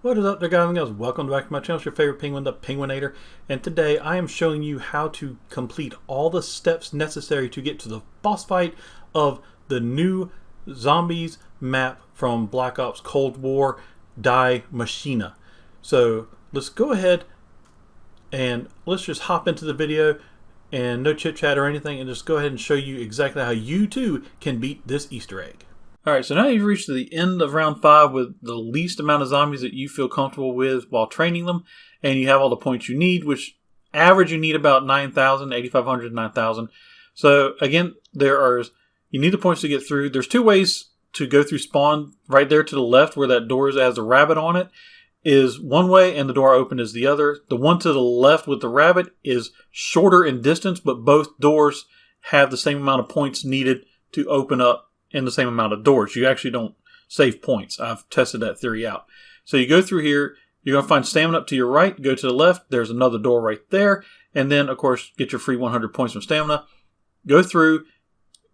What is up there, guys and girls? Welcome back to my channel. It's your favorite penguin, the Penguinator. And today I am showing you how to complete all the steps necessary to get to the boss fight of the new zombies map from Black Ops Cold War, Die Machina. So let's go ahead and let's just hop into the video, and no chit chat or anything, and just go ahead and show you exactly how you too can beat this Easter egg. Alright, so now you've reached the end of round 5 with the least amount of zombies that you feel comfortable with while training them, and you have all the points you need, which average you need about 9,000, 8,500, 9,000. So again, you need the points to get through. There's two ways to go through spawn. Right there to the left where that door has a rabbit on it is one way, and the door open is the other. The one to the left with the rabbit is shorter in distance, but both doors have the same amount of points needed to open up in the same amount of doors. You actually don't save points. I've tested that theory out. So you go through here, you're going to find stamina up to your right, go to the left, there's another door right there, and then of course get your free 100 points from stamina. Go through,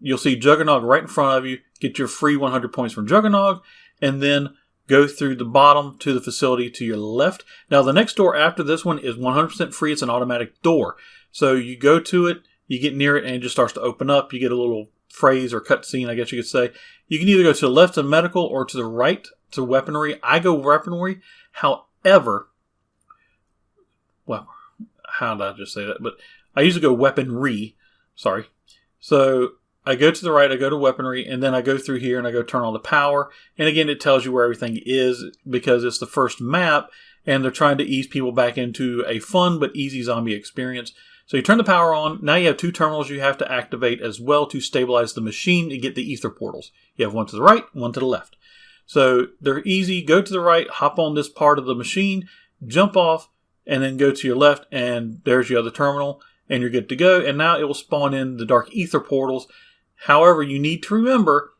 you'll see Juggernog right in front of you, get your free 100 points from Juggernog, and then go through the bottom to the facility to your left. Now the next door after this one is 100% free. It's an automatic door. So you go to it, you get near it, and it just starts to open up. You get a little phrase or cutscene, I guess you could say. You can either go to the left to medical or to the right to weaponry. I go weaponry. However, well, how did I just say that? But I usually go weaponry. Sorry. So I go to the right, I go to weaponry, and then I go through here and I go turn on the power. And again, it tells you where everything is because it's the first map and they're trying to ease people back into a fun but easy zombie experience. So you turn the power on. Now you have two terminals you have to activate as well to stabilize the machine to get the ether portals. You have one to the right, one to the left. So they're easy. Go to the right, hop on this part of the machine, jump off, and then go to your left, and there's your other terminal, and you're good to go. And now it will spawn in the dark ether portals. However, you need to remember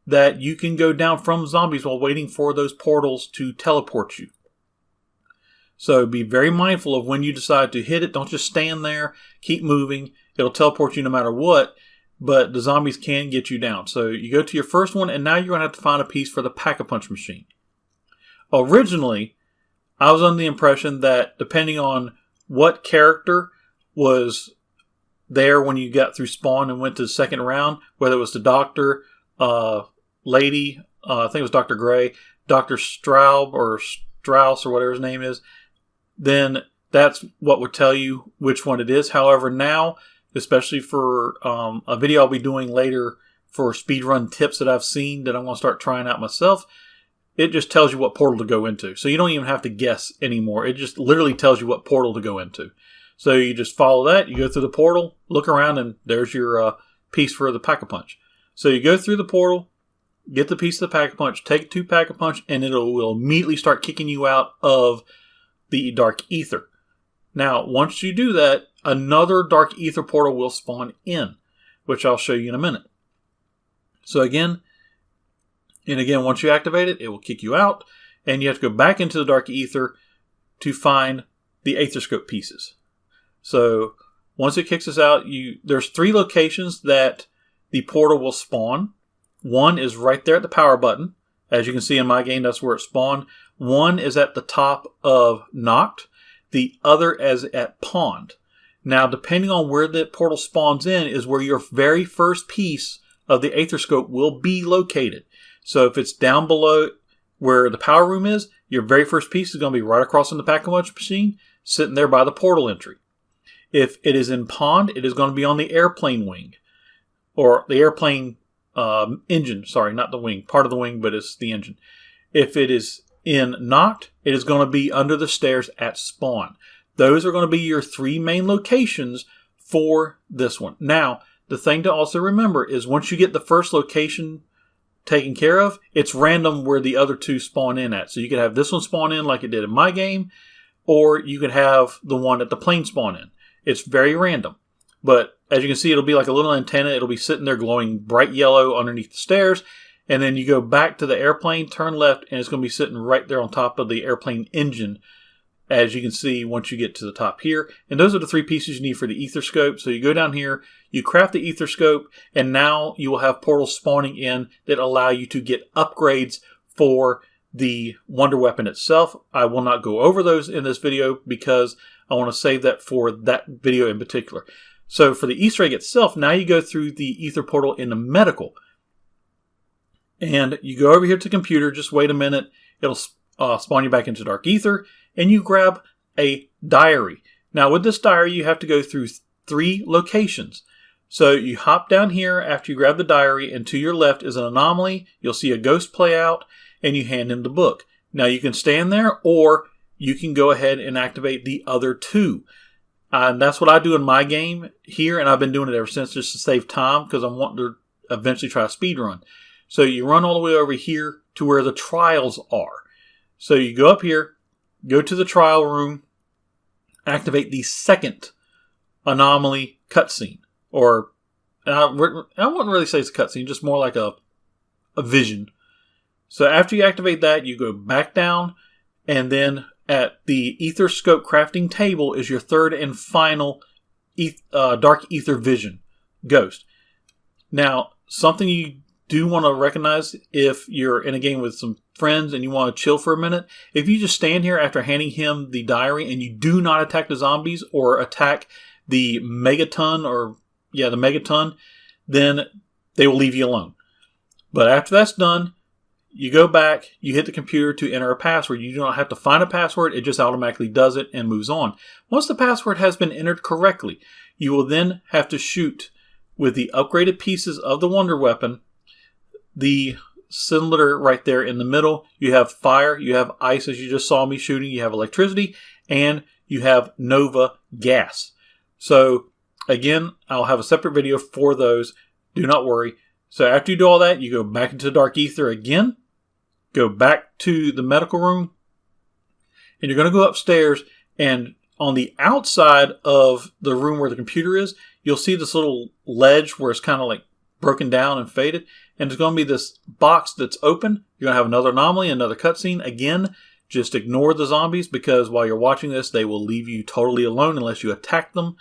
that you can go down from zombies while waiting for those portals to teleport you. So be very mindful of when you decide to hit it. Don't just stand there. Keep moving. It'll teleport you no matter what, but the zombies can get you down. So you go to your first one, and now you're going to have to find a piece for the Pack-a-Punch machine. Originally, I was under the impression that depending on what character was there when you got through spawn and went to the second round, whether it was the doctor, lady, I think it was Dr. Gray, Dr. Straub or Strauss or whatever his name is, then that's what would tell you which one it is. However, now, especially for a video I'll be doing later for speedrun tips that I've seen that I want to start trying out myself, it just tells you what portal to go into. So you don't even have to guess anymore. It just literally tells you what portal to go into. So you just follow that, you go through the portal, look around, and there's your piece for the Pack-a-Punch. So you go through the portal, get the piece of the Pack-a-Punch, take 2 Pack-a-Punch, and it will immediately start kicking you out of the dark ether. Now, once you do that, another dark ether portal will spawn in, which I'll show you in a minute. So again, once you activate it, it will kick you out, and you have to go back into the dark ether to find the aetherscope pieces. So once it kicks us out, there's 3 locations that the portal will spawn. One is right there at the power button. As you can see in my game, that's where it spawned. One is at the top of Noct. The other is at Pond. Now, depending on where the portal spawns in is where your very first piece of the aetherscope will be located. So if it's down below where the power room is, your very first piece is going to be right across from the Pack-a-Punch machine, sitting there by the portal entry. If it is in Pond, it is going to be on the airplane wing. Or the airplane engine, sorry, not the wing. Part of the wing, but it's the engine. If it is in Noct, it is going to be under the stairs at spawn. Those are going to be your 3 main locations for this one. Now, the thing to also remember is once you get the first location taken care of, it's random where the other 2 spawn in at. So you could have this one spawn in like it did in my game, or you could have the one at the plane spawn in. It's very random. But as you can see, it'll be like a little antenna. It'll be sitting there glowing bright yellow underneath the stairs. And then you go back to the airplane, turn left, and it's going to be sitting right there on top of the airplane engine, as you can see once you get to the top here. And those are the 3 pieces you need for the ether scope. So you go down here, you craft the ether scope, and now you will have portals spawning in that allow you to get upgrades for the wonder weapon itself. I will not go over those in this video because I want to save that for that video in particular. So for the Easter egg itself, now you go through the ether portal in the medical. And you go over here to the computer, just wait a minute, it'll spawn you back into dark ether, and you grab a diary. Now with this diary, you have to go through 3 locations. So you hop down here after you grab the diary, and to your left is an anomaly. You'll see a ghost play out, and you hand him the book. Now you can stand there, or you can go ahead and activate the other 2. And that's what I do in my game here, and I've been doing it ever since just to save time because I'm wanting to eventually try a speed run. So you run all the way over here to where the trials are. So you go up here, go to the trial room, activate the second anomaly cutscene. Or, I wouldn't really say it's a cutscene, just more like a vision. So after you activate that, you go back down, and then at the ether scope crafting table is your third and final dark ether vision ghost. Now, something you do want to recognize if you're in a game with some friends and you want to chill for a minute, if you just stand here after handing him the diary and you do not attack the zombies or attack the megaton the megaton, then they will leave you alone. But after that's done, you go back, you hit the computer to enter a password. You do not have to find a password, it just automatically does it and moves on. Once the password has been entered correctly, you will then have to shoot with the upgraded pieces of the wonder weapon, the cylinder right there in the middle. You have fire, you have ice as you just saw me shooting, you have electricity, and you have Nova gas. So again, I'll have a separate video for those. Do not worry. So after you do all that, you go back into dark ether again, go back to the medical room, and you're going to go upstairs, and on the outside of the room where the computer is, you'll see this little ledge where it's kind of like broken down and faded, and there's going to be this box that's open. You're going to have another anomaly, another cutscene. Again, just ignore the zombies because while you're watching this, they will leave you totally alone unless you attack them.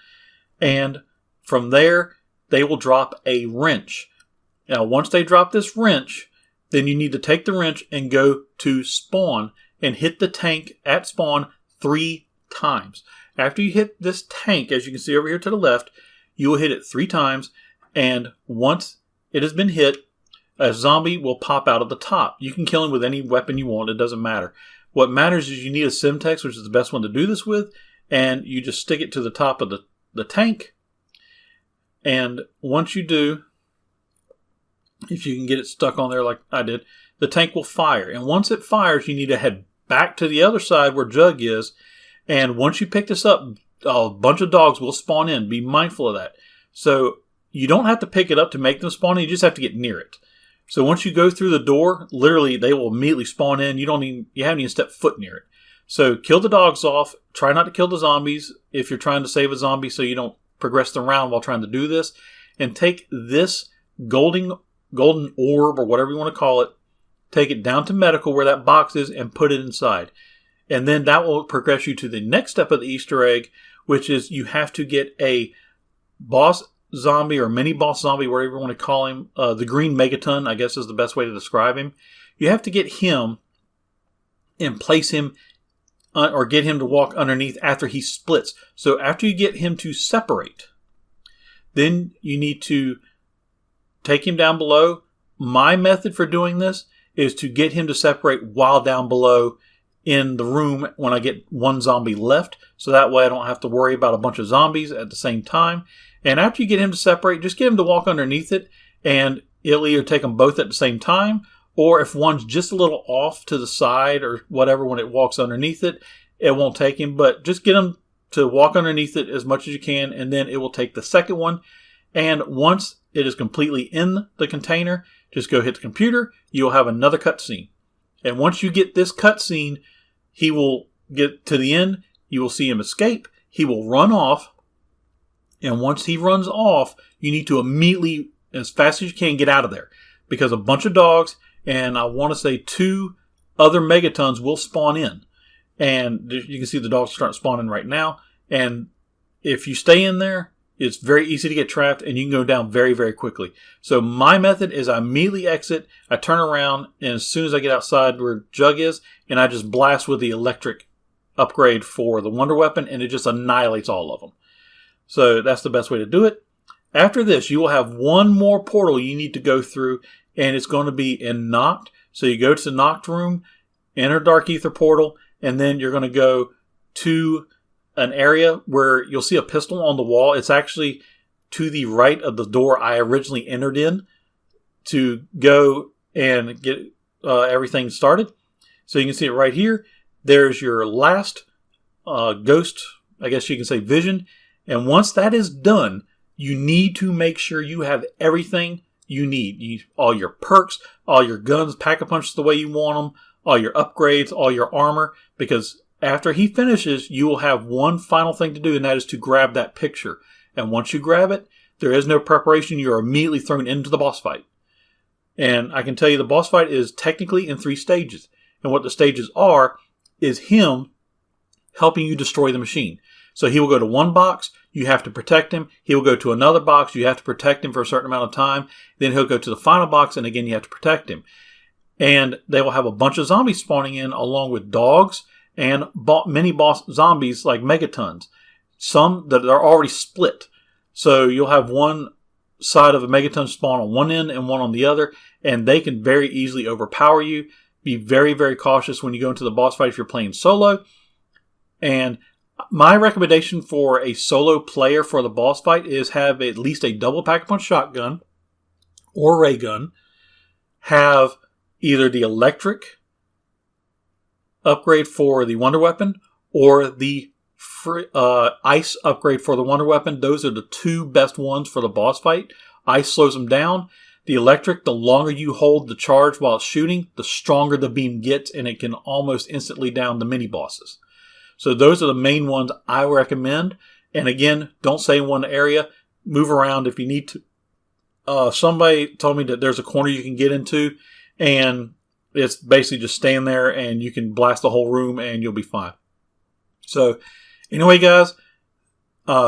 And from there, they will drop a wrench. Now, once they drop this wrench, then you need to take the wrench and go to spawn and hit the tank at spawn 3 times. After you hit this tank, as you can see over here to the left, you will hit it 3 times. And once it has been hit, a zombie will pop out of the top. You can kill him with any weapon you want. It doesn't matter. What matters is you need a Simtex, which is the best one to do this with. And you just stick it to the top of the tank. And once you do, if you can get it stuck on there like I did, the tank will fire. And once it fires, you need to head back to the other side where Jug is. And once you pick this up, a bunch of dogs will spawn in. Be mindful of that. So you don't have to pick it up to make them spawn in. You just have to get near it. So once you go through the door, literally they will immediately spawn in. You haven't even stepped foot near it. So kill the dogs off. Try not to kill the zombies if you're trying to save a zombie so you don't progress the round while trying to do this. And take this golden orb or whatever you want to call it. Take it down to medical where that box is and put it inside. And then that will progress you to the next step of the Easter egg, which is you have to get a boss zombie or mini boss zombie, whatever you want to call him. The green megaton, I guess, is the best way to describe him. You have to get him and place him or get him to walk underneath after he splits. So after you get him to separate, then you need to take him down below. My method for doing this is to get him to separate while down below in the room when I get one zombie left. So that way I don't have to worry about a bunch of zombies at the same time. And after you get him to separate, just get him to walk underneath it, and it'll either take them both at the same time, or if one's just a little off to the side or whatever when it walks underneath it, it won't take him. But just get him to walk underneath it as much as you can, and then it will take the second one. And once it is completely in the container, just go hit the computer. You'll have another cutscene. And once you get this cutscene, he will get to the end. You will see him escape. He will run off. And once he runs off, you need to immediately, as fast as you can, get out of there. Because a bunch of dogs, and I want to say 2 other megatons will spawn in. And you can see the dogs start spawning right now. And if you stay in there, It's very easy to get trapped, and you can go down very, very quickly. So my method is I immediately exit, I turn around, and as soon as I get outside where Jug is, and I just blast with the electric upgrade for the Wonder Weapon, and it just annihilates all of them. So that's the best way to do it. After this, you will have one more portal you need to go through, and it's going to be in Noct. So you go to the Noct room, enter Dark Ether portal, and then you're going to go to an area where you'll see a pistol on the wall. It's actually to the right of the door I originally entered in to go and get everything started. So you can see it right here. There's your last ghost, I guess you can say vision. And once that is done, you need to make sure you have everything you need. All your perks, all your guns, pack-a-punch the way you want them, all your upgrades, all your armor, because after he finishes, you will have one final thing to do, and that is to grab that picture. And once you grab it, there is no preparation. You're immediately thrown into the boss fight. And I can tell you the boss fight is technically in 3 stages. And what the stages are is him helping you destroy the machine. So he will go to one box. You have to protect him. He will go to another box. You have to protect him for a certain amount of time. Then he'll go to the final box, and again, you have to protect him. And they will have a bunch of zombies spawning in along with dogs and mini boss zombies like megatons. Some that are already split. So you'll have one side of a megaton spawn on one end and one on the other, and they can very easily overpower you. Be very, very cautious when you go into the boss fight if you're playing solo. And my recommendation for a solo player for the boss fight is have at least a double pack-a-punch shotgun or ray gun. Have either the electric upgrade for the Wonder Weapon or the ice upgrade for the Wonder Weapon. Those are the 2 best ones for the boss fight. Ice slows them down. The electric, the longer you hold the charge while it's shooting, the stronger the beam gets, and it can almost instantly down the mini bosses. So those are the main ones I recommend. And again, don't stay in one area. Move around if you need to. Somebody told me that there's a corner you can get into, and it's basically just stand there and you can blast the whole room and you'll be fine. So anyway, guys,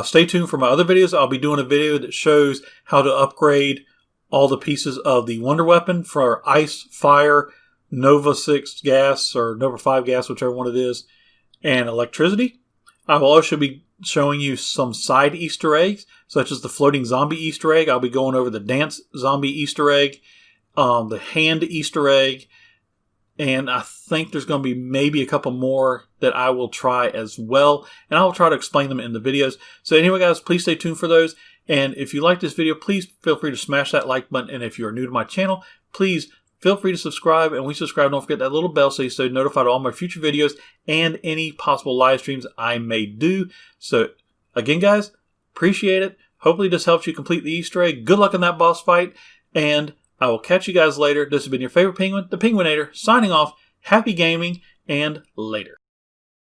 stay tuned for my other videos. I'll be doing a video that shows how to upgrade all the pieces of the Wonder Weapon for ice, fire, Nova 6 gas, or Nova 5 gas, whichever one it is, and electricity. I will also be showing you some side Easter eggs, such as the floating zombie Easter egg. I'll be going over the dance zombie Easter egg, the hand Easter egg, and I think there's going to be maybe a couple more that I will try as well, and I will try to explain them in the videos. So anyway, guys, please stay tuned for those. And if you like this video, please feel free to smash that like button. And if you're new to my channel, please feel free to subscribe. And when you subscribe, don't forget that little bell so you stay notified of all my future videos and any possible live streams I may do. So again, guys, appreciate it. Hopefully this helps you complete the Easter egg. Good luck in that boss fight, and I will catch you guys later. This has been your favorite penguin, the Penguinator, signing off. Happy gaming, and later.